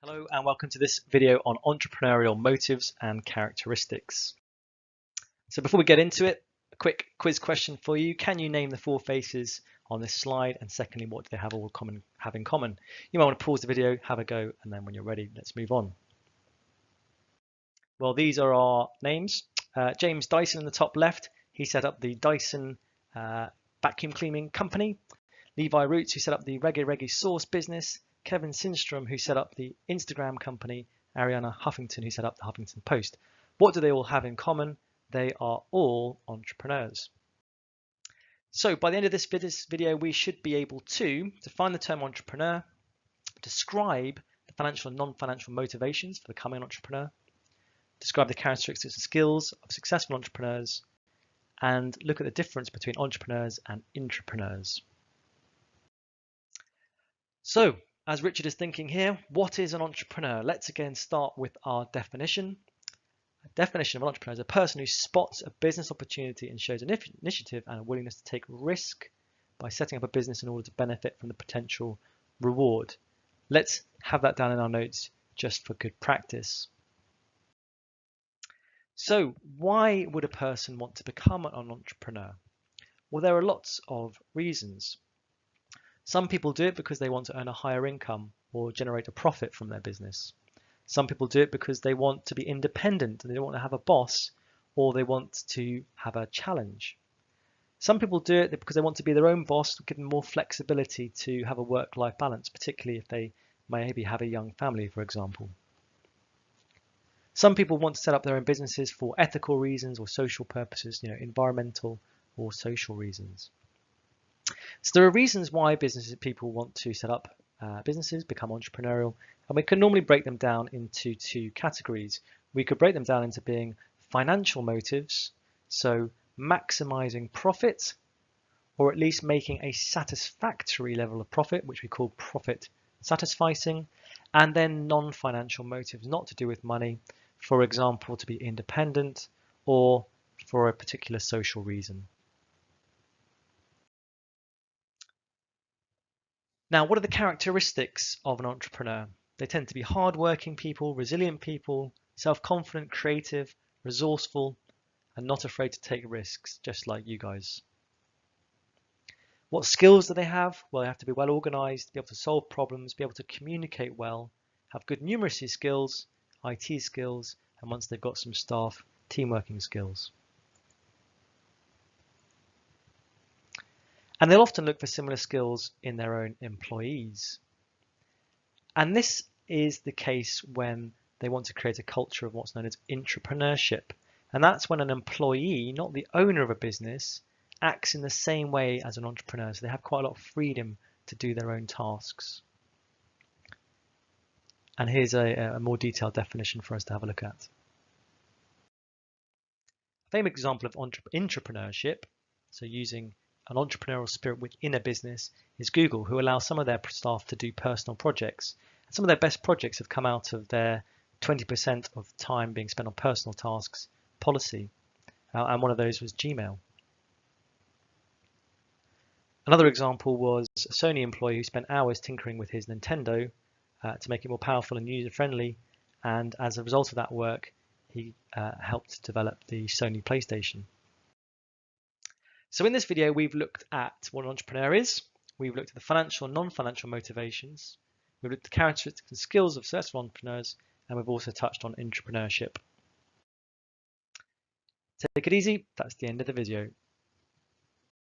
Hello and welcome to this video on entrepreneurial motives and characteristics. So before we get into it, a quick quiz question for you. Can you name the four faces on this slide? And secondly, what do they have in common? You might want to pause the video, have a go, and then when you're ready, let's move on. Well, these are our names. James Dyson in the top left, he set up the Dyson vacuum cleaning company. Levi Roots, who set up the Reggae Sauce business. Kevin Synstrom, who set up the Instagram company, Arianna Huffington, who set up the Huffington Post. What do they all have in common? They are all entrepreneurs. So by the end of this video, we should be able to define the term entrepreneur, describe the financial and non-financial motivations for becoming an entrepreneur, describe the characteristics and skills of successful entrepreneurs, and look at the difference between entrepreneurs and intrapreneurs. So, as Richard is thinking here, what is an entrepreneur? Let's again start with our definition. A definition of an entrepreneur is a person who spots a business opportunity and shows an initiative and a willingness to take risk by setting up a business in order to benefit from the potential reward. Let's have that down in our notes just for good practice. So, why would a person want to become an entrepreneur? Well, there are lots of reasons. Some people do it because they want to earn a higher income or generate a profit from their business. Some people do it because they want to be independent and they don't want to have a boss, or they want to have a challenge. Some people do it because they want to be their own boss, give them more flexibility to have a work-life balance, particularly if they maybe have a young family, for example. Some people want to set up their own businesses for ethical reasons or social purposes, environmental or social reasons. So there are reasons why people want to set up businesses, become entrepreneurial, and we can normally break them down into two categories. We could break them down into being financial motives, so maximizing profit, or at least making a satisfactory level of profit, which we call profit satisficing, and then non-financial motives, not to do with money, for example, to be independent or for a particular social reason. Now, what are the characteristics of an entrepreneur? They tend to be hardworking people, resilient people, self-confident, creative, resourceful, and not afraid to take risks, just like you guys. What skills do they have? Well, they have to be well organized, be able to solve problems, be able to communicate well, have good numeracy skills, IT skills, and once they've got some staff, team working skills. And they'll often look for similar skills in their own employees. And this is the case when they want to create a culture of what's known as intrapreneurship. And that's when an employee, not the owner of a business, acts in the same way as an entrepreneur. So they have quite a lot of freedom to do their own tasks. And here's a more detailed definition for us to have a look at. A famous example of intrapreneurship, so using an entrepreneurial spirit within a business, is Google, who allow some of their staff to do personal projects. And some of their best projects have come out of their 20% of time being spent on personal tasks policy. And one of those was Gmail. Another example was a Sony employee who spent hours tinkering with his Nintendo to make it more powerful and user-friendly. And as a result of that work, he helped develop the Sony PlayStation. So in this video, we've looked at what an entrepreneur is. We've looked at the financial and non-financial motivations. We've looked at the characteristics and skills of successful entrepreneurs, and we've also touched on intrapreneurship. Take it easy. That's the end of the video.